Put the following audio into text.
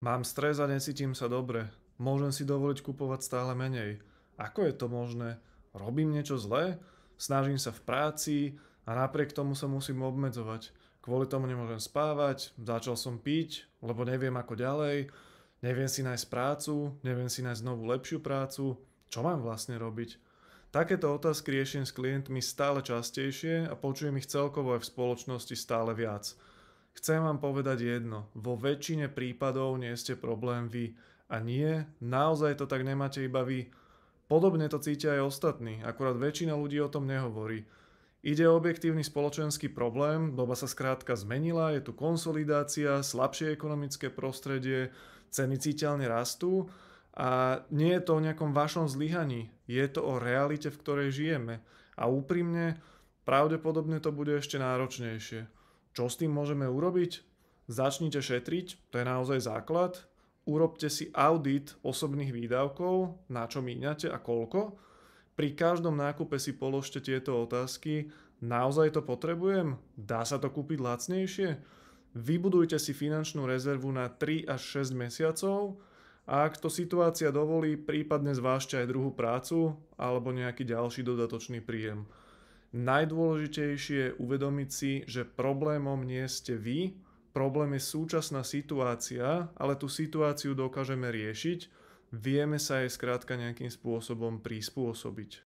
Mám stres a necítim sa dobre. Môžem si dovoliť kupovať stále menej. Ako je to možné? Robím niečo zlé? Snažím sa v práci a napriek tomu sa musím obmedzovať. Kvôli tomu nemôžem spávať, začal som piť, lebo neviem ako ďalej, neviem si nájsť prácu, neviem si nájsť novú lepšiu prácu. Čo mám vlastne robiť? Takéto otázky riešim s klientmi stále častejšie a počujem ich celkovo aj v spoločnosti stále viac. Chcem vám povedať jedno, vo väčšine prípadov nie ste problém vy. A nie, naozaj to tak nemáte iba vy. Podobne to cítia aj ostatní, akurát väčšina ľudí o tom nehovorí. Ide o objektívny spoločenský problém, doba sa skrátka zmenila, je tu konsolidácia, slabšie ekonomické prostredie, ceny citeľne rastú a nie je to o nejakom vašom zlyhaní, je to o realite, v ktorej žijeme. A úprimne, pravdepodobne to bude ešte náročnejšie. Čo s tým môžeme urobiť? Začnite šetriť, to je naozaj základ. Urobte si audit osobných výdavkov, na čo míňate a koľko. Pri každom nákupe si položte tieto otázky. Naozaj to potrebujem? Dá sa to kúpiť lacnejšie? Vybudujte si finančnú rezervu na 3 až 6 mesiacov a ak to situácia dovolí, prípadne zvážte aj druhú prácu alebo nejaký ďalší dodatočný príjem. Najdôležitejšie je uvedomiť si, že problémom nie ste vy, problém je súčasná situácia, ale tú situáciu dokážeme riešiť, vieme sa jej skrátka nejakým spôsobom prispôsobiť.